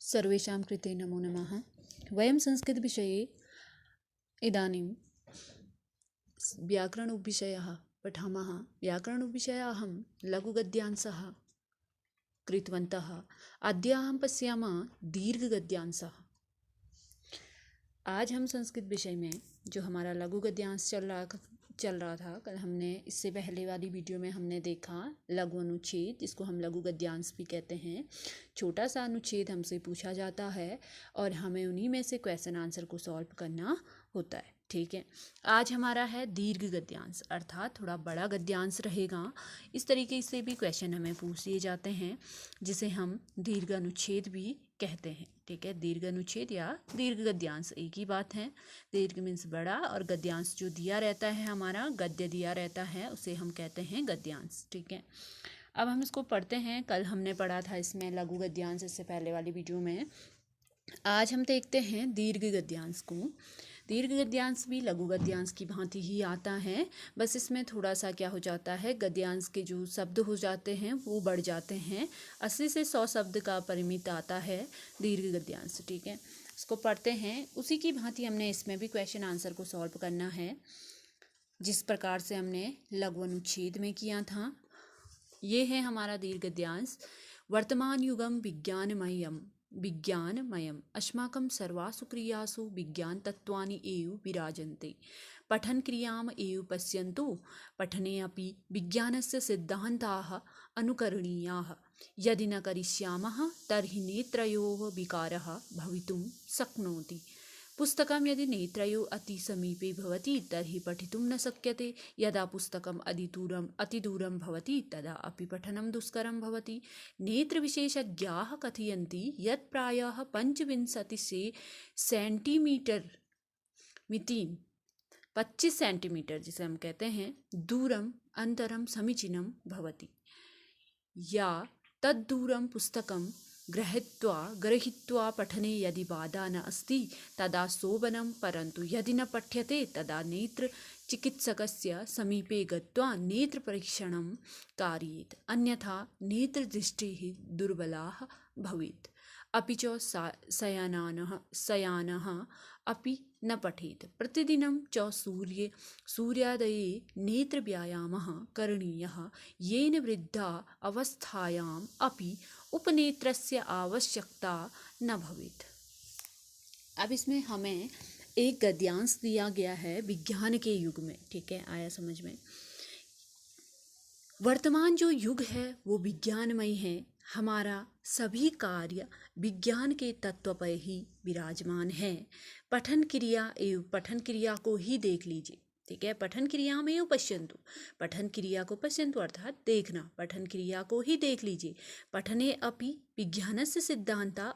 सर्वेषां कृते नमो नमः। वयं संस्कृतविषये इदानीं व्याकरणविषयः पठामः। व्याकरणविषये अहं लघुगद्यांशः कृतवन्तः। अद्य अहं पश्यामः दीर्घगद्यांशः। आज हम संस्कृत विषय में जो हमारा लघु गद्यांश चल रहा था, कल हमने इससे पहले वाली वीडियो में हमने देखा लघु अनुच्छेद, इसको हम लघु गद्यांश भी कहते हैं। छोटा सा अनुच्छेद हमसे पूछा जाता है और हमें उन्हीं में से क्वेश्चन आंसर को सॉल्व करना होता है। ठीक है, आज हमारा है दीर्घ गद्यांश, अर्थात थोड़ा बड़ा गद्यांश रहेगा। इस तरीके से भी क्वेश्चन हमें पूछ दिए जाते हैं, जिसे हम दीर्घ अनुच्छेद भी कहते हैं। ठीक है, दीर्घ अनुच्छेद या दीर्घ गद्यांश एक ही बात है। दीर्घ मीन्स बड़ा और गद्यांश जो दिया रहता है, हमारा गद्य दिया रहता है, उसे हम कहते हैं गद्यांश। ठीक है, अब हम इसको पढ़ते हैं। कल हमने पढ़ा था इसमें लघु गद्यांश, इससे पहले वाली वीडियो में। आज हम देखते हैं दीर्घ गद्यांश को। दीर्घ गद्यांश भी लघु गद्यांश की भांति ही आता है, बस इसमें थोड़ा सा क्या हो जाता है, गद्यांश के जो शब्द हो जाते हैं वो बढ़ जाते हैं। 80 से 100 शब्द का परिमित आता है दीर्घ गद्यांश। ठीक है, इसको पढ़ते हैं। उसी की भांति हमने इसमें भी क्वेश्चन आंसर को सॉल्व करना है, जिस प्रकार से हमने लघु अनुच्छेद में किया था। ये है हमारा दीर्घ गद्यांश। वर्तमान युगम विज्ञानमयम् अस्माकं सर्वासु क्रियासु विज्ञान तत्त्वानि एव विराजन्ते। पठन क्रियाम एव पश्यन्तु, पठने अपि विज्ञानस्य सिद्धान्ताः अनुकरणीयाः। यदि न करिष्यामः तर्हि नेत्रयोः विकारः भवितुं शक्नोति। पुस्तकं यदि नेत्रयोः अतिसमीपे भवति तर्हि पठितुं न शक्यते। यदा पुस्तकम् अतिदूरं भवति तदा अपि पठनं दुष्करं भवति। नेत्रविशेषज्ञाः कथयन्ति यत् प्रायः 25 सेंटीमीटर मितिं 25 सेंटीमीटर जिसे हम कहते हैं दूरम अंतरम समीचीनं भवति। या तद्दूरं पुस्तकं गृहीत्वा पठने यदि बाधा न अस्ति तदा शोभनं, परन्तु यदि न पठ्यते तदा नेत्रचिकित्सकस्य समीपे गत्वा नेत्रपरीक्षणं कारयेत्, अन्यथा नेत्रदृष्टिः दुर्बला भवेत्। अपि च शयानः अपि न पठेत्। प्रतिदिनं च सूर्योदये नेत्रव्यायामः करणीयः, येन वृद्धा अवस्थायाम् अपि उपनेत्रस्य आवश्यकता न भवेत्। अब इसमें हमें एक गद्यांश दिया गया है विज्ञान के युग में। ठीक है, आया समझ में। वर्तमान जो युग है वो विज्ञानमय है। हमारा सभी कार्य विज्ञान के तत्व पर ही विराजमान है। पठन क्रिया को ही देख लीजिए। ठीक है, पठन क्रिया में पश्यन्तु, पठन क्रिया को पश्यन्तु अर्थात देखना, पठन क्रिया को ही देख लीजिए। पठने अपि विज्ञानस्य सिद्धान्ता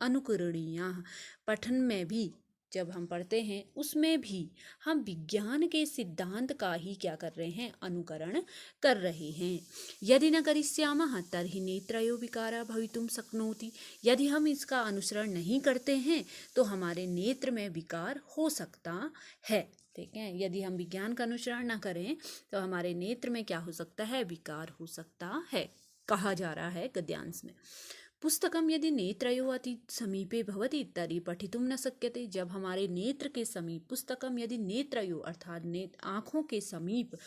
अनुकरणीयाः। पठन में भी जब हम पढ़ते हैं उसमें भी हम विज्ञान के सिद्धांत का ही क्या कर रहे हैं, अनुकरण कर रहे हैं। यदि न करिष्यामः तर्हि नेत्रयोः विकारः भवितुं शक्नोति। यदि हम इसका अनुसरण नहीं करते हैं तो हमारे नेत्र में विकार हो सकता है। ठीक है, यदि हम विज्ञान का अनुसरण न करें तो हमारे नेत्र में क्या हो सकता है, विकार हो सकता है, कहा जा रहा है गद्यांश में। पुस्तकम यदि नेत्रयोः अति समीपे भवति तर्हि पठितुं न शक्यते। जब हमारे नेत्र के समीप, पुस्तकम यदि नेत्रयोः अर्थात आँखों के समीप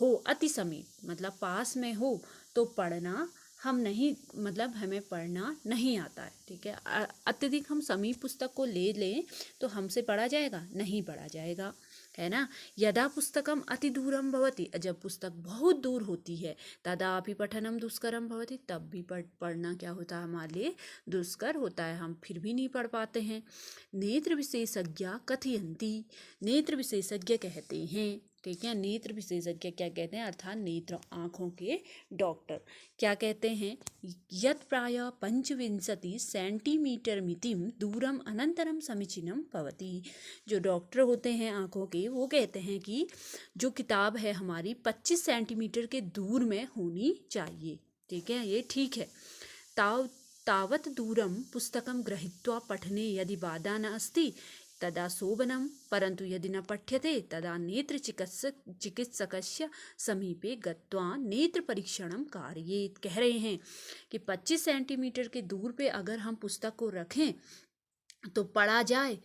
हो, अति समीप मतलब पास में हो, तो पढ़ना हम नहीं, मतलब हमें पढ़ना नहीं आता है। ठीक है, अत्यधिक हम समीप पुस्तक को ले लें तो हमसे पढ़ा जाएगा, नहीं पढ़ा जाएगा, है ना। यदा पुस्तकम अति दूरम भवति, जब पुस्तक बहुत दूर होती है, तदापि पठनम दुष्करम भवति, तब भी पढ़ना क्या होता है, हमारे लिए दुष्कर होता है, हम फिर भी नहीं पढ़ पाते हैं। नेत्र विशेषज्ञ कथयन्ति, नेत्र विशेषज्ञ कहते हैं। ठीक है, नेत्र विशेषज्ञ क्या कहते हैं, अर्थात नेत्र आँखों के डॉक्टर क्या कहते हैं, यत् प्रायः 25 सेंटीमीटर मितिम दूरम अनंतरम समीचीनम भवति। जो डॉक्टर होते हैं आँखों के, वो कहते हैं कि जो किताब है हमारी 25 सेंटीमीटर के दूर में होनी चाहिए। ठीक है, ये ठीक है। तावत दूरम पुस्तकम गृहीत्वा पठने यदि बाधा न अस्ति, तदा शोभनम, परंतु यदि न पठ्यते तदा नेत्र चिकित्सकस्य समीपे गत्वा नेत्र परीक्षणम कारयेत। कह रहे हैं कि 25 सेंटीमीटर के दूर पे अगर हम पुस्तक को रखें तो पढ़ा जाए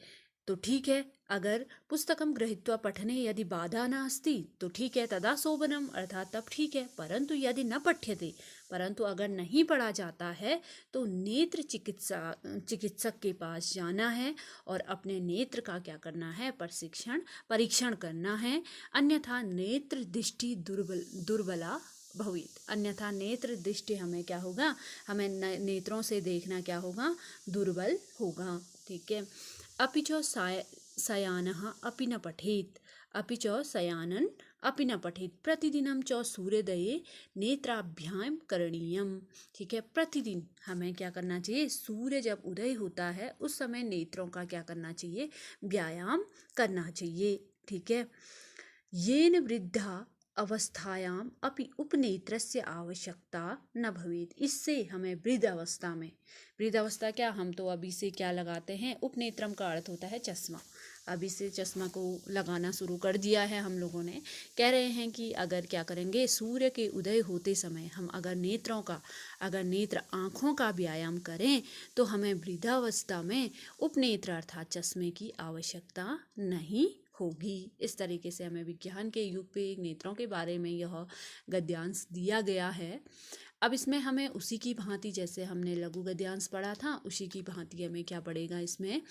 तो ठीक है, अगर पुस्तकम गृहीत्वा पठने यदि बाधा नास्ति तो ठीक है, तदा शोभनम, अर्थात तब ठीक है। परंतु यदि न पठ्यते, परंतु अगर नहीं पढ़ा जाता है तो नेत्र चिकित्सक के पास जाना है और अपने नेत्र का क्या करना है, परीक्षण करना है। अन्यथा नेत्र दृष्टि दुर्बला भवित, अन्यथा नेत्र दृष्टि हमें क्या होगा, हमें नेत्रों से देखना क्या होगा, दुर्बल होगा। ठीक है। अपि च शयानः अपि न पठेत्, अपि च शयानन अपि न पठेत्, प्रतिदिनं च सूर्योदये नेत्राभ्याम करणीयम। ठीक है, प्रतिदिन हमें क्या करना चाहिए, सूर्य जब उदय होता है उस समय नेत्रों का क्या करना चाहिए, व्यायाम करना चाहिए। ठीक है। येन वृद्धा अवस्थायाम अपि उपनेत्रस्य आवश्यकता न भवेत्, इससे हमें वृद्ध अवस्था में, वृद्ध अवस्था क्या, हम तो अभी से क्या लगाते हैं, उपनेत्रम का अर्थ होता है चश्मा, अभी से चश्मा को लगाना शुरू कर दिया है हम लोगों ने। कह रहे हैं कि अगर क्या करेंगे, सूर्य के उदय होते समय हम अगर नेत्र आँखों का व्यायाम करें तो हमें वृद्धावस्था में उपनेत्र अर्थात चश्मे की आवश्यकता नहीं होगी। इस तरीके से हमें विज्ञान के युग पे नेत्रों के बारे में यह गद्यांश दिया गया है। अब इसमें हमें उसी की भांति, जैसे हमने लघु गद्यांश पढ़ा था, उसी की भांति हमें क्या पड़ेगा, इसमें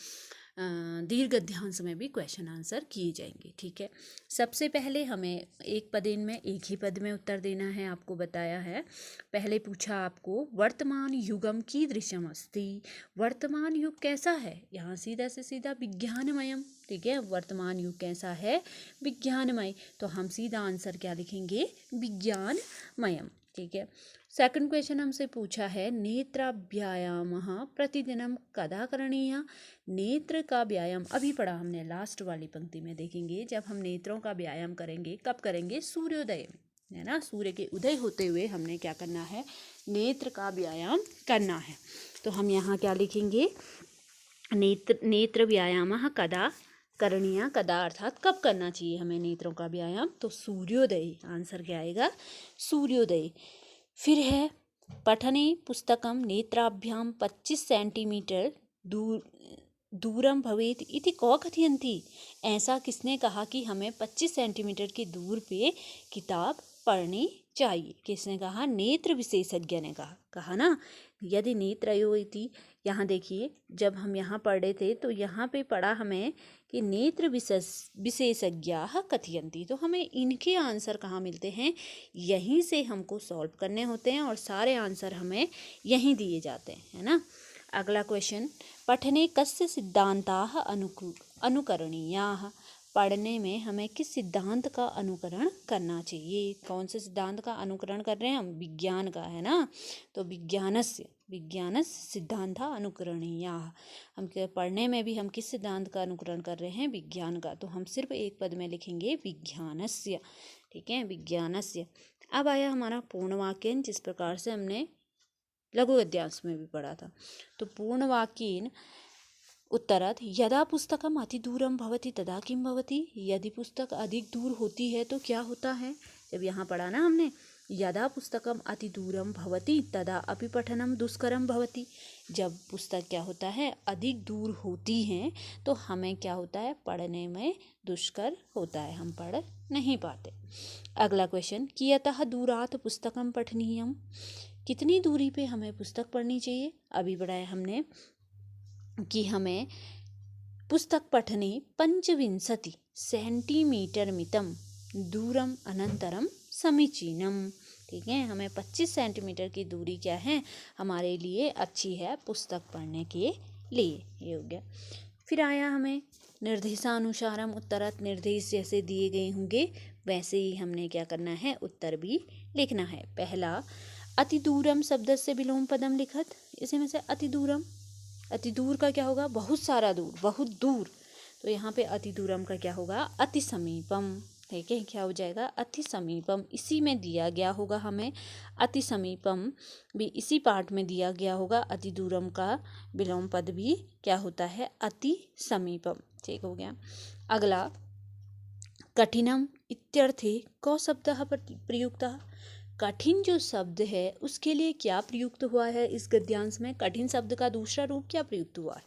दीर्घ गद्यांश में भी क्वेश्चन आंसर किए जाएंगे। ठीक है। सबसे पहले हमें एक पदेन में एक ही पद में उत्तर देना है, आपको बताया है। पहले पूछा आपको वर्तमान युगम कीदृशम अस्ति, वर्तमान युग कैसा है, यहाँ सीधा से सीधा विज्ञानमयम। ठीक है, वर्तमान युग कैसा है, विज्ञानमय, तो हम सीधा आंसर क्या लिखेंगे, विज्ञानमयम। ठीक है। सेकंड क्वेश्चन हमसे पूछा है नेत्राभ्यायामः प्रतिदिनम कदा करणीय, नेत्र का व्यायाम अभी पढ़ा हमने, लास्ट वाली पंक्ति में देखेंगे, जब हम नेत्रों का व्यायाम करेंगे कब करेंगे, सूर्योदय में, है ना, सूर्य के उदय होते हुए हमने क्या करना है, नेत्र का व्यायाम करना है। तो हम यहाँ क्या लिखेंगे, नेत्र व्यायामः कदा करणीय, कदा अर्थात कब करना चाहिए हमें नेत्रों का व्यायाम, तो सूर्योदय, आंसर क्या आएगा, सूर्योदय। फिर है पठने पुस्तकम नेत्राभ्याम 25 सेंटीमीटर दूरम भवेत इति कौ कथयन्ति, ऐसा किसने कहा कि हमें 25 सेंटीमीटर की दूर पे किताब पढ़नी चाहिए, किसने कहा, नेत्र विशेषज्ञ ने कहा ना। यदि नेत्रयो इति, यहाँ देखिए जब हम यहाँ पढ़ रहे थे तो यहाँ पे पढ़ा हमें कि नेत्र विशेषज्ञाः कथयन्ति, तो हमें इनके आंसर कहाँ मिलते हैं, यहीं से हमको सॉल्व करने होते हैं और सारे आंसर हमें यहीं दिए जाते हैं, है ना। अगला क्वेश्चन, पठने कस्य सिद्धांताः अनुकरणीयाः, पढ़ने में हमें किस सिद्धांत का अनुकरण करना चाहिए, कौन से सिद्धांत का अनुकरण कर रहे हैं हम, विज्ञान का, है ना। तो विज्ञानस्य सिद्धांत अनुकरणीयाः, हम पढ़ने में भी हम किस सिद्धांत का अनुकरण कर रहे हैं, विज्ञान का, तो हम सिर्फ एक पद में लिखेंगे विज्ञानस्य। ठीक है, विज्ञानस्य। अब आया हमारा पूर्ण वाक्य, जिस प्रकार से हमने लघु गद्यांश में भी पढ़ा था। तो पूर्ण वाक्येन उत्तरात् यदा पुस्तकम अतिदूरम भवति तदा किम भवति, यदि पुस्तक अधिक दूर होती है तो क्या होता है, जब यहाँ पढ़ा ना हमने, यदा पुस्तकम अतिदूरम भवति तदा अपि पठनम दुष्करम भवति, जब पुस्तक क्या होता है, अधिक दूर होती हैं तो हमें क्या होता है, पढ़ने में दुष्कर होता है, हम पढ़ नहीं पाते। अगला क्वेश्चन, कियतः दूरात् पुस्तकम पठनीयम, कितनी दूरी पे हमें पुस्तक पढ़नी चाहिए, अभी पढ़ाया हमने कि हमें पुस्तक पठने 25 सेंटीमीटर मितम दूरम अनंतरम समीचीनम। ठीक है, हमें 25 सेंटीमीटर की दूरी क्या है, हमारे लिए अच्छी है पुस्तक पढ़ने के लिए, ये हो गया। फिर आया हमें निर्देशानुसारम उत्तरत, निर्देश जैसे दिए गए होंगे वैसे ही हमने क्या करना है, उत्तर भी लिखना है। पहला, अति दूरम शब्द से विलोम पदम लिखत, इसमें से अति दूरम, अति दूर का क्या होगा, बहुत सारा दूर, बहुत दूर, तो यहाँ पे अति दूरम का क्या होगा, अति समीपम। ठीक है, क्या हो जाएगा, अति समीपम, इसी में दिया गया होगा हमें, अति समीपम भी इसी पार्ट में दिया गया होगा, अति दूरम का विलोम पद भी क्या होता है, अति समीपम। ठीक हो गया। अगला, कठिनम इत्यर्थे कौ शब्दः प्रयुक्तः। कठिन जो शब्द है उसके लिए क्या प्रयुक्त हुआ है इस गद्यांश में? कठिन शब्द का दूसरा रूप क्या प्रयुक्त हुआ है?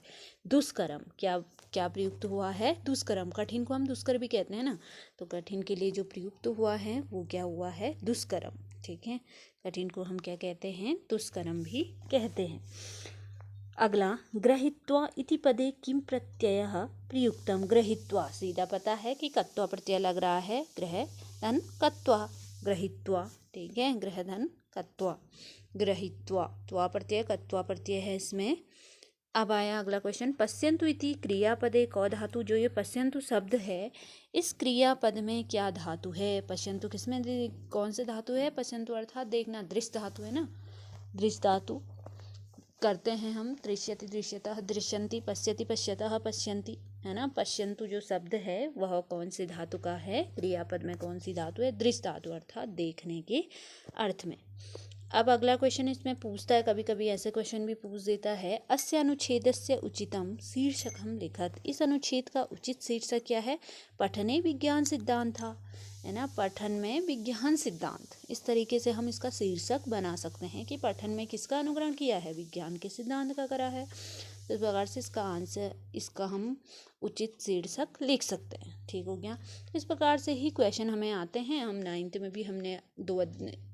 दुष्करम। क्या क्या प्रयुक्त हुआ है? दुष्करम। कठिन को हम दुष्कर भी कहते हैं ना, तो कठिन के लिए जो प्रयुक्त हुआ है वो क्या हुआ है? दुष्करम। ठीक है, कठिन को हम क्या कहते हैं? दुष्करम भी कहते हैं। अगला, गृहीत्वा इति पदे किम प्रत्ययः प्रयुक्तम। गृहीत्वा, सीधा पता है कि कत्वा प्रत्यय लग रहा है, गृह धन कत्वा, गृहीत्वा। ठीक है, गृह धन कत्वा, गृहीत्वा, त्वा प्रत्यय कत्वा प्रत्यय है इसमें। अब आया अगला क्वेश्चन, पश्यन्तु इति क्रियापदे कौ धातु। जो ये पश्यन्तु शब्द है इस क्रियापद में क्या धातु है? पश्यन्तु किसमें कौन से धातु है? पश्यन्तु अर्थात देखना, दृश्य धातु है ना, दृश्य धातु करते हैं हम। दृश्यति दृश्यतः, दृश्यन्ति, पश्यति पश्यतः, पश्यन्ति, है ना। पश्यन्तु जो शब्द है वह कौन से धातु का है? क्रियापद में कौन सी धातु है? दृश्य धातु अर्थात देखने के अर्थ में। अब अगला क्वेश्चन इसमें पूछता है, कभी कभी ऐसे क्वेश्चन भी पूछ देता है, अस्य अनुच्छेदस्य उचितम शीर्षकम लिखत। इस अनुच्छेद का उचित शीर्षक क्या है? पठने विज्ञान सिद्धांत था, है ना। पठन में विज्ञान सिद्धांत, इस तरीके से हम इसका शीर्षक बना सकते हैं कि पठन में किसका अनुकरण किया है? विज्ञान के सिद्धांत का करा है। तो इस प्रकार से इसका आंसर, इसका हम उचित शीर्षक लिख सकते हैं। ठीक हो गया। इस प्रकार से ही क्वेश्चन हमें आते हैं। हम 9th में भी हमने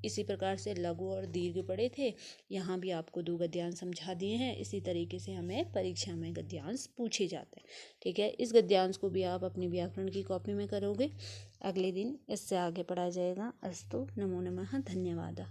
इसी प्रकार से लघु और दीर्घ पढ़े थे। यहाँ भी आपको 2 गद्यांश समझा दिए हैं। इसी तरीके से हमें परीक्षा में गद्यांश पूछे जाते हैं। ठीक है, इस गद्यांश को भी आप अपनी व्याकरण की कॉपी में करोगे। अगले दिन इससे आगे पढ़ा जाएगा। अस्तु, नमो नमः, धन्यवाद।